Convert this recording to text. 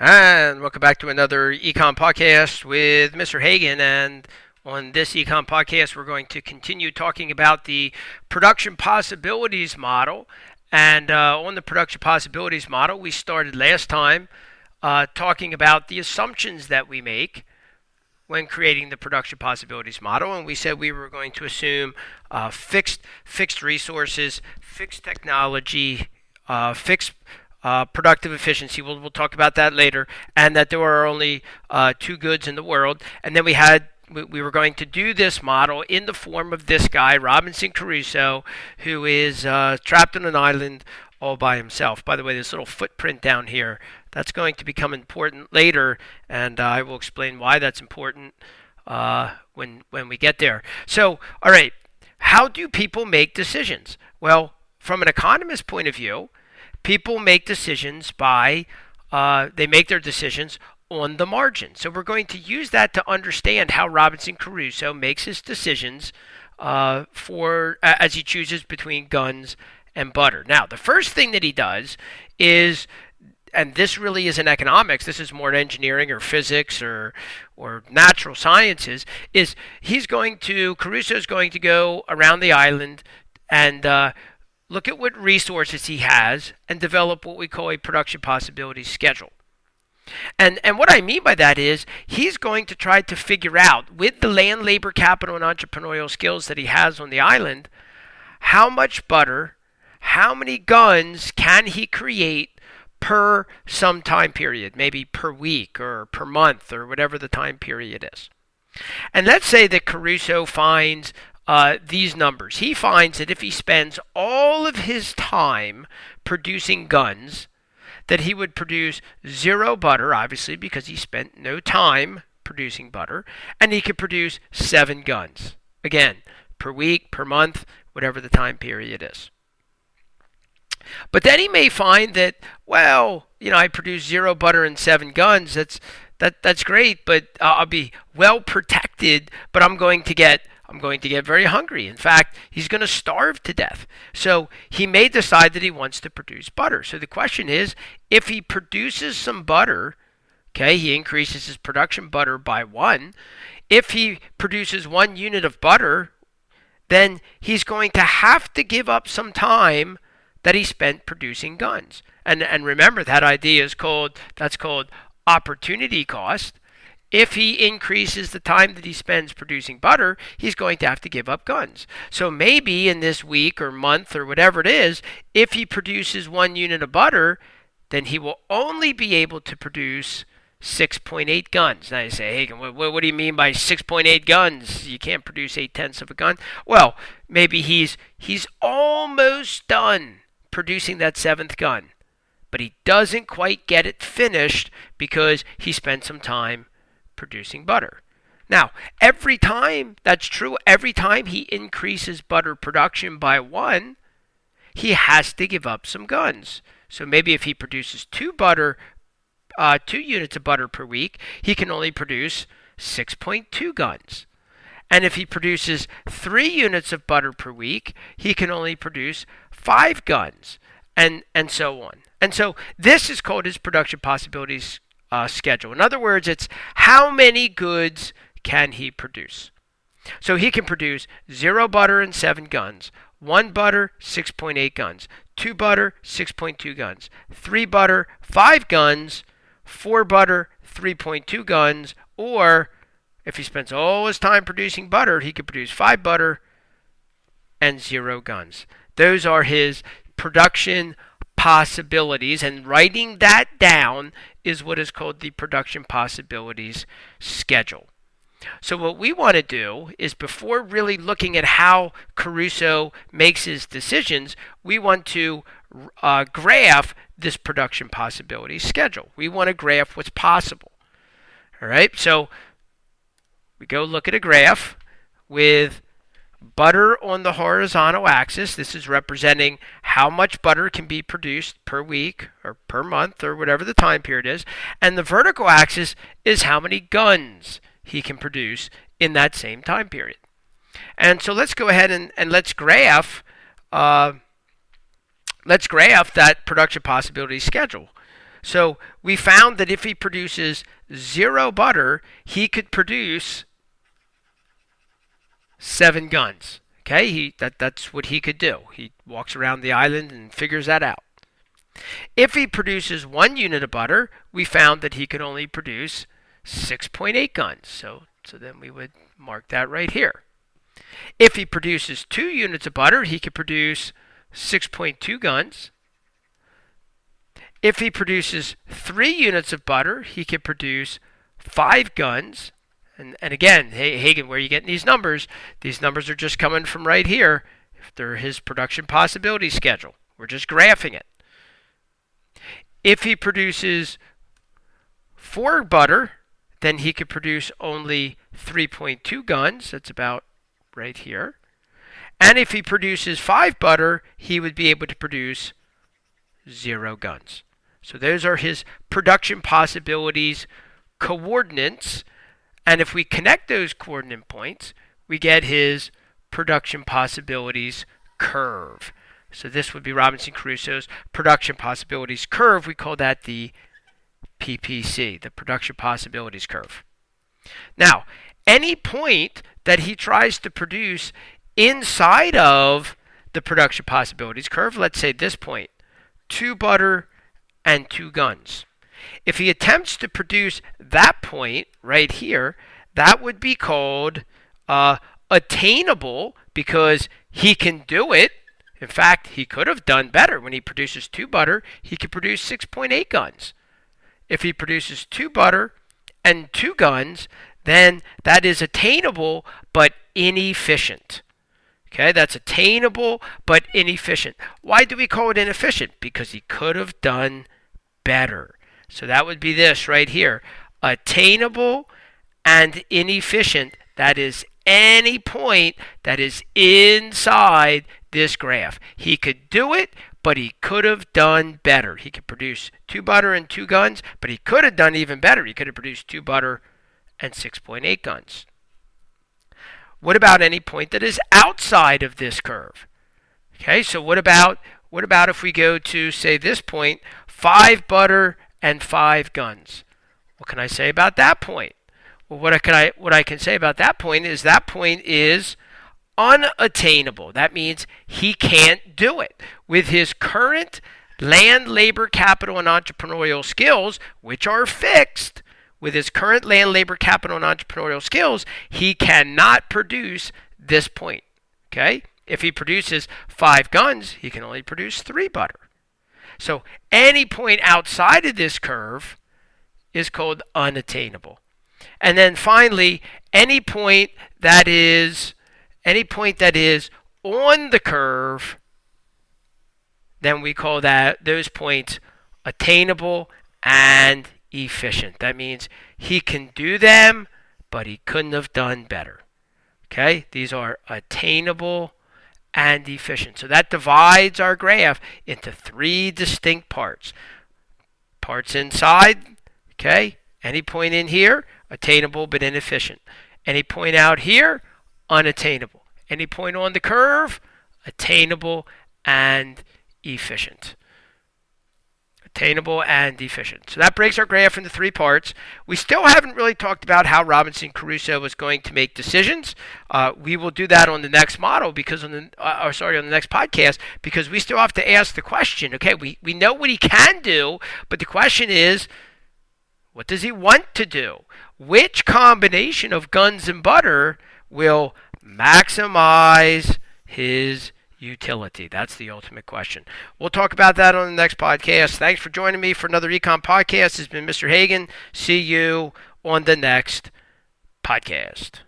And welcome back to another Econ podcast with Mr. Hagan. And on this Econ podcast, we're going to continue talking about the production possibilities model. And on the production possibilities model, we started last time talking about the assumptions that we make when creating the production possibilities model, and we said we were going to assume fixed resources, fixed technology, fixed productive efficiency. We'll talk about that later, and that there are only two goods in the world. And then we were going to do this model in the form of this guy, Robinson Crusoe, who is trapped on an island all by himself. By the way, this little footprint down here, that's going to become important later, and I will explain why that's important when we get there. So, all right, how do people make decisions? Well, from an economist's point of view, people make decisions they make their decisions on the margin. So we're going to use that to understand how Robinson Crusoe makes his decisions as he chooses between guns and butter. Now, the first thing that he does is, and this really isn't economics, this is more engineering or physics or natural sciences, is Crusoe's going to go around the island and look at what resources he has and develop what we call a production possibilities schedule. And what I mean by that is he's going to try to figure out, with the land, labor, capital, and entrepreneurial skills that he has on the island, how much butter, how many guns can he create per some time period, maybe per week or per month or whatever the time period is. And let's say that Crusoe finds these numbers. He finds that if he spends all of his time producing guns, that he would produce 0 butter, obviously, because he spent no time producing butter, and he could produce 7 guns. Again, per week, per month, whatever the time period is. But then he may find that, well, I produce 0 butter and 7 guns. That's great, but I'll be well protected, but I'm going to get very hungry. In fact, he's going to starve to death. So he may decide that he wants to produce butter. So the question is, if he produces some butter, okay, he increases his production butter by 1. If he produces 1 unit of butter, then he's going to have to give up some time that he spent producing guns. And remember, that idea is called opportunity cost. If he increases the time that he spends producing butter, he's going to have to give up guns. So maybe in this week or month or whatever it is, if he produces 1 unit of butter, then he will only be able to produce 6.8 guns. Now you say, hey, what do you mean by 6.8 guns? You can't produce 8/10 of a gun. Well, maybe he's almost done producing that 7th gun, but he doesn't quite get it finished because he spent some time producing butter. Now, every time that's true, every time he increases butter production by 1, he has to give up some guns. So maybe if he produces 2 units of butter per week, he can only produce 6.2 guns. And if he produces 3 units of butter per week, he can only produce 5 guns, and so on. And so this is called his production possibilities schedule. In other words, it's how many goods can he produce. So he can produce 0 butter and 7 guns, 1 butter, 6.8 guns, 2 butter, 6.2 guns, 3 butter, 5 guns, 4 butter, 3.2 guns, or if he spends all his time producing butter, he could produce 5 butter and 0 guns. Those are his production possibilities, and writing that down is what is called the production possibilities schedule. So what we want to do is, before really looking at how Crusoe makes his decisions, we want to graph this production possibilities schedule. We want to graph what's possible. All right, so we go look at a graph with butter on the horizontal axis. This is representing how much butter can be produced per week or per month or whatever the time period is. And the vertical axis is how many guns he can produce in that same time period. And so let's go ahead and let's graph that production possibility schedule. So we found that if he produces 0 butter, he could produce 7 guns. Okay, that's what he could do. He walks around the island and figures that out. If he produces 1 unit of butter, we found that he could only produce 6.8 guns. So then we would mark that right here. If he produces 2 units of butter, he could produce 6.2 guns. If he produces 3 units of butter, he could produce 5 guns. And again, hey, Hagen, where are you getting these numbers? These numbers are just coming from right here. If they're his production possibility schedule, we're just graphing it. If he produces 4 butter, then he could produce only 3.2 guns. That's about right here. And if he produces 5 butter, he would be able to produce 0 guns. So those are his production possibilities coordinates. And if we connect those coordinate points, we get his production possibilities curve. So this would be Robinson Crusoe's production possibilities curve. We call that the PPC, the production possibilities curve. Now, any point that he tries to produce inside of the production possibilities curve, let's say this point, 2 butter and 2 guns. If he attempts to produce that point right here, that would be called attainable because he can do it. In fact, he could have done better. When he produces 2 butter, he could produce 6.8 guns. If he produces 2 butter and 2 guns, then that is attainable but inefficient. Okay, that's attainable but inefficient. Why do we call it inefficient? Because he could have done better. So that would be this right here. Attainable and inefficient. That is any point that is inside this graph. He could do it, but he could have done better. He could produce 2 butter and 2 guns, but he could have done even better. He could have produced 2 butter and 6.8 guns. What about any point that is outside of this curve? Okay, so what about if we go to, say, this point, 5 butter and 5 guns? What can I say about that point? Well, what I can say about that point is unattainable. That means he can't do it. With his current land, labor, capital, and entrepreneurial skills, which are fixed, with his current land, labor, capital, and entrepreneurial skills, he cannot produce this point. Okay? If he produces 5 guns, he can only produce 3 butter. So any point outside of this curve is called unattainable. And then finally, any point that is on the curve, then we call those points attainable and efficient. That means he can do them, but he couldn't have done better. Okay? These are attainable and efficient. So that divides our graph into 3 distinct parts. Parts inside, okay? Any point in here, attainable but inefficient. Any point out here, unattainable. Any point on the curve, attainable and efficient. Attainable and efficient. So that breaks our graph into 3 parts. We still haven't really talked about how Robinson Crusoe was going to make decisions. We will do that on the next model because on the next podcast, because we still have to ask the question. Okay, we know what he can do, but the question is, what does he want to do? Which combination of guns and butter will maximize his utility? That's the ultimate question. We'll talk about that on the next podcast. Thanks for joining me for another Econ podcast. This has been Mr. Hagen. See you on the next podcast.